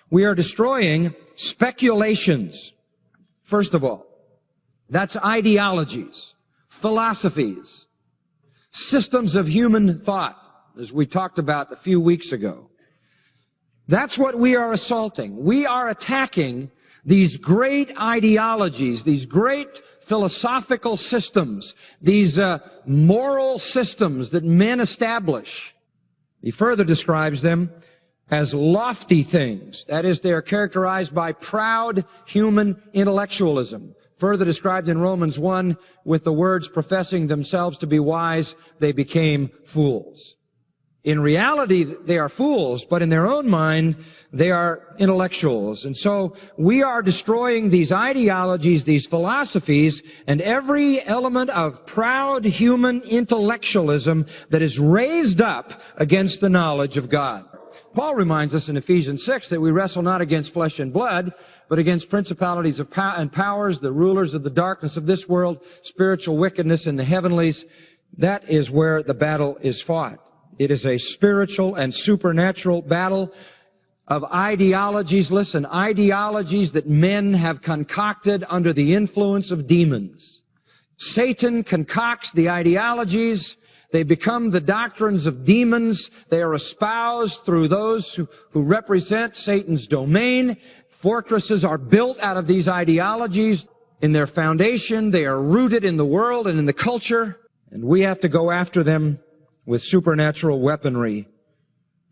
We are destroying speculations, first of all. That's ideologies, philosophies, systems of human thought, as we talked about a few weeks ago. That's what we are assaulting. We are attacking these great ideologies, these great philosophical systems, these moral systems that men establish. He further describes them as lofty things. That is, they are characterized by proud human intellectualism. Further described in Romans 1 with the words, professing themselves to be wise, they became fools. In reality, they are fools, but in their own mind, they are intellectuals. And so we are destroying these ideologies, these philosophies, and every element of proud human intellectualism that is raised up against the knowledge of God. Paul reminds us in Ephesians 6 that we wrestle not against flesh and blood, but against principalities and powers, the rulers of the darkness of this world, spiritual wickedness in the heavenlies. That is where the battle is fought. It is a spiritual and supernatural battle of ideologies. Listen, ideologies that men have concocted under the influence of demons. Satan concocts the ideologies. They become the doctrines of demons. They are espoused through those who represent Satan's domain. Fortresses are built out of these ideologies. In their foundation, they are rooted in the world and in the culture. And we have to go after them with supernatural weaponry.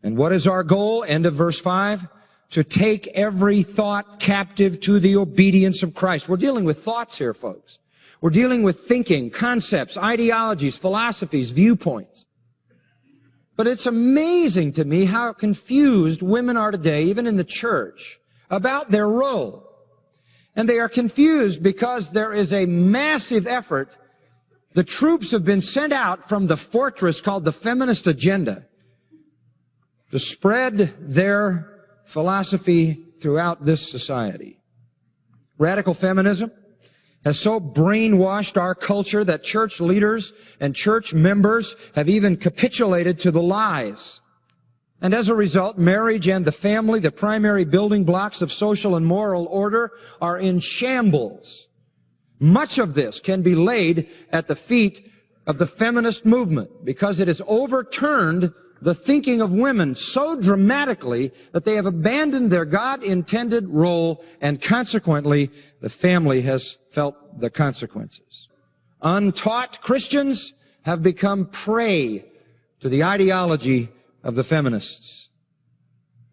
And what is our goal? End of verse 5. To take every thought captive to the obedience of Christ. We're dealing with thoughts here, folks. We're dealing with thinking, concepts, ideologies, philosophies, viewpoints. But it's amazing to me how confused women are today, even in the church, about their role. And they are confused because there is a massive effort. The troops have been sent out from the fortress called the feminist agenda to spread their philosophy throughout this society. Radical feminism has so brainwashed our culture that church leaders and church members have even capitulated to the lies. And as a result, marriage and the family, the primary building blocks of social and moral order, are in shambles. Much of this can be laid at the feet of the feminist movement because it has overturned the thinking of women so dramatically that they have abandoned their God-intended role, and consequently, the family has felt the consequences. Untaught Christians have become prey to the ideology of the feminists.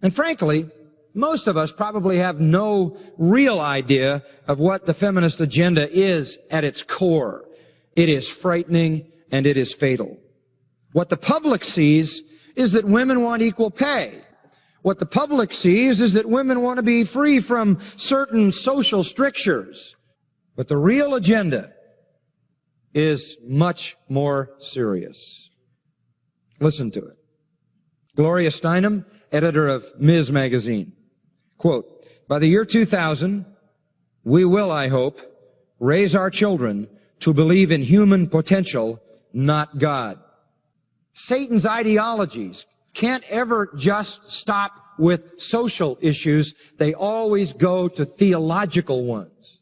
And frankly, most of us probably have no real idea of what the feminist agenda is at its core. It is frightening and it is fatal. What the public sees is that women want equal pay. What the public sees is that women want to be free from certain social strictures. But the real agenda is much more serious. Listen to it. Gloria Steinem, editor of Ms. Magazine, quote, by the year 2000, we will, I hope, raise our children to believe in human potential, not God. Satan's ideologies can't ever just stop with social issues. They always go to theological ones.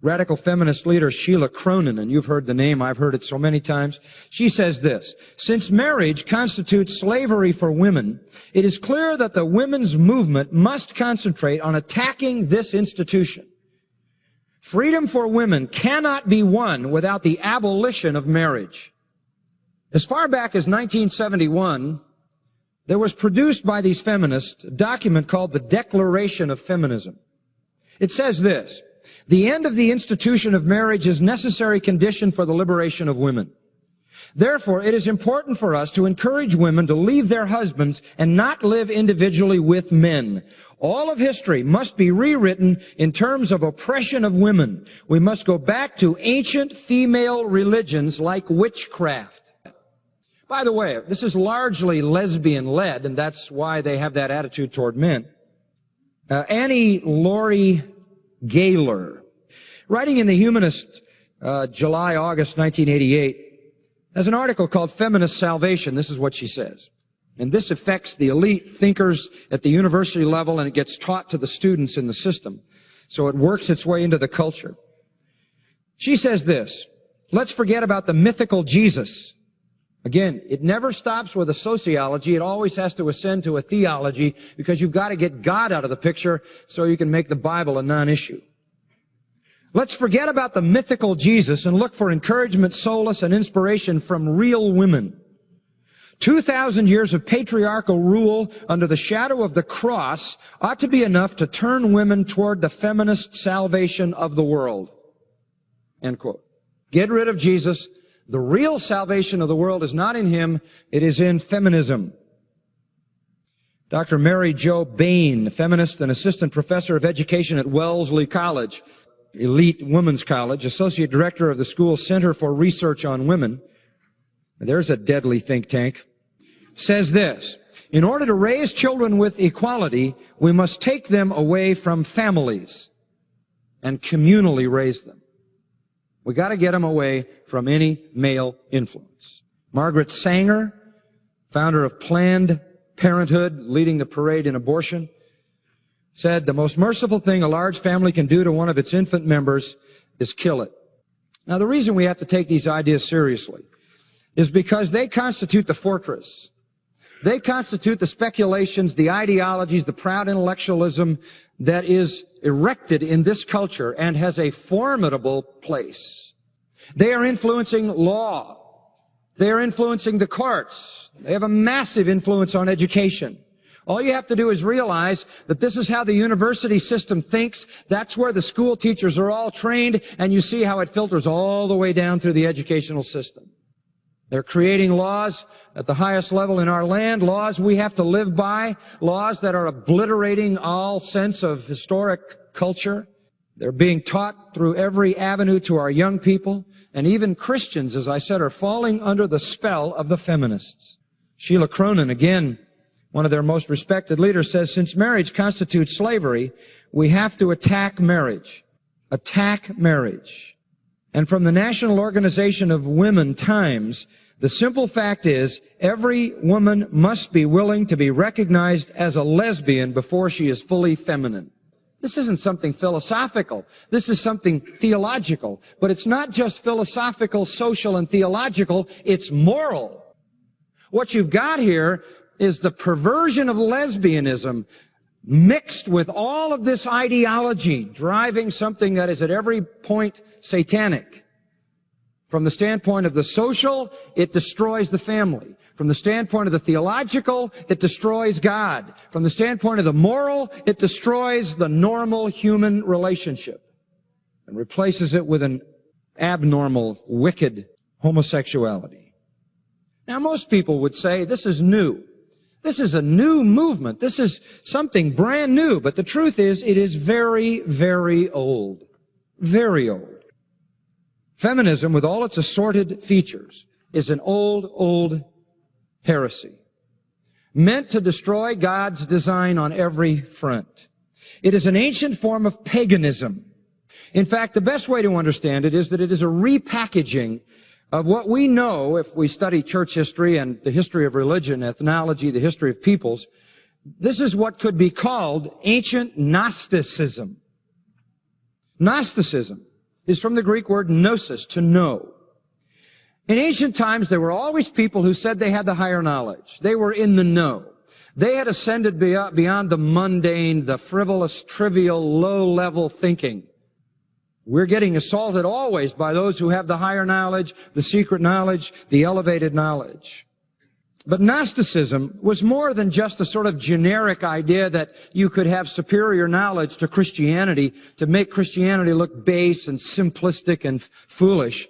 Radical feminist leader Sheila Cronin, and you've heard the name, I've heard it so many times, she says this, since marriage constitutes slavery for women, it is clear that the women's movement must concentrate on attacking this institution. Freedom for women cannot be won without the abolition of marriage. As far back as 1971, there was produced by these feminists a document called the Declaration of Feminism. It says this, the end of the institution of marriage is a necessary condition for the liberation of women. Therefore, it is important for us to encourage women to leave their husbands and not live individually with men. All of history must be rewritten in terms of oppression of women. We must go back to ancient female religions like witchcraft. By the way, this is largely lesbian-led, and that's why they have that attitude toward men. Annie Laurie Gaylor, writing in The Humanist, July-August 1988, has an article called Feminist Salvation. This is what she says. And this affects the elite thinkers at the university level, and it gets taught to the students in the system. So it works its way into the culture. She says this, let's forget about the mythical Jesus. Again, it never stops with a sociology. It always has to ascend to a theology, because you've got to get God out of the picture so you can make the Bible a non-issue. Let's forget about the mythical Jesus and look for encouragement, solace, and inspiration from real women. 2,000 years of patriarchal rule under the shadow of the cross ought to be enough to turn women toward the feminist salvation of the world. End quote. Get rid of Jesus. The real salvation of the world is not in him. It is in feminism. Dr. Mary Jo Bain, feminist and assistant professor of education at Wellesley College, elite women's college, associate director of the school's Center for Research on Women, there's a deadly think tank, says this, in order to raise children with equality, we must take them away from families and communally raise them. We got to get them away from any male influence. Margaret Sanger, founder of Planned Parenthood, leading the parade in abortion, said, the most merciful thing a large family can do to one of its infant members is kill it. Now, the reason we have to take these ideas seriously is because they constitute the fortress. They constitute the speculations, the ideologies, the proud intellectualism that is erected in this culture and has a formidable place. They are influencing law. They are influencing the courts. They have a massive influence on education. All you have to do is realize that this is how the university system thinks. That's where the school teachers are all trained, and you see how it filters all the way down through the educational system. They're creating laws at the highest level in our land, laws we have to live by, laws that are obliterating all sense of historic culture. They're being taught through every avenue to our young people, and even Christians, as I said, are falling under the spell of the feminists. Sheila Cronin, again, one of their most respected leaders, says, since marriage constitutes slavery, we have to attack marriage. Attack marriage. And from the National Organization of Women Times, the simple fact is, every woman must be willing to be recognized as a lesbian before she is fully feminine. This isn't something philosophical. This is something theological. But it's not just philosophical, social, and theological. It's moral. What you've got here is the perversion of lesbianism mixed with all of this ideology driving something that is at every point satanic. From the standpoint of the social, it destroys the family. From the standpoint of the theological, it destroys God. From the standpoint of the moral, it destroys the normal human relationship and replaces it with an abnormal, wicked homosexuality. Now, most people would say this is new. This is a new movement. This is something brand new. But the truth is, it is very, very old. Very old. Feminism, with all its assorted features, is an old heresy, meant to destroy God's design on every front. It is an ancient form of paganism. In fact, the best way to understand it is that it is a repackaging of what we know, if we study church history and the history of religion, ethnology, the history of peoples. This is what could be called ancient Gnosticism. Gnosticism is from the Greek word gnosis, to know. In ancient times, there were always people who said they had the higher knowledge. They were in the know. They had ascended beyond the mundane, the frivolous, trivial, low-level thinking. We're getting assaulted always by those who have the higher knowledge, the secret knowledge, the elevated knowledge. But Gnosticism was more than just a sort of generic idea that you could have superior knowledge to Christianity to make Christianity look base and simplistic and foolish.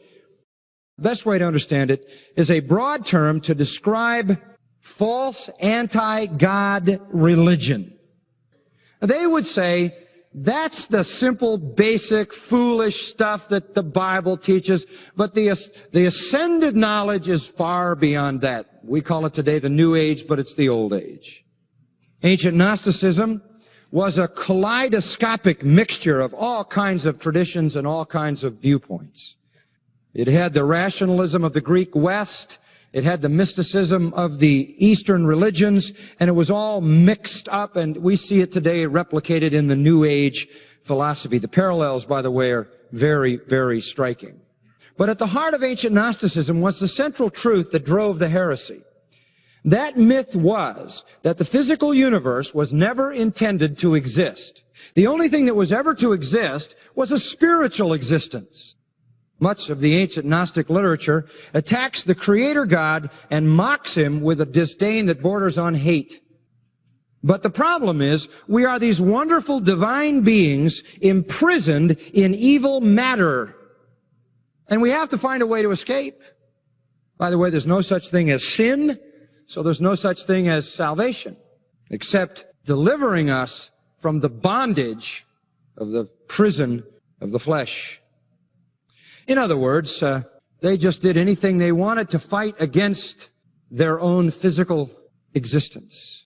The best way to understand it is a broad term to describe false anti-God religion. They would say, that's the simple, basic, foolish stuff that the Bible teaches, but the ascended knowledge is far beyond that. We call it today the New Age, but it's the Old Age. Ancient Gnosticism was a kaleidoscopic mixture of all kinds of traditions and all kinds of viewpoints. It had the rationalism of the Greek West. It had the mysticism of the Eastern religions, and it was all mixed up, and we see it today replicated in the New Age philosophy. The parallels, by the way, are very, very striking. But at the heart of ancient Gnosticism was the central truth that drove the heresy. That myth was that the physical universe was never intended to exist. The only thing that was ever to exist was a spiritual existence. Much of the ancient Gnostic literature attacks the Creator God and mocks him with a disdain that borders on hate. But the problem is, we are these wonderful divine beings imprisoned in evil matter. And we have to find a way to escape. By the way, there's no such thing as sin, so there's no such thing as salvation, except delivering us from the bondage of the prison of the flesh. In other words, they just did anything they wanted to fight against their own physical existence.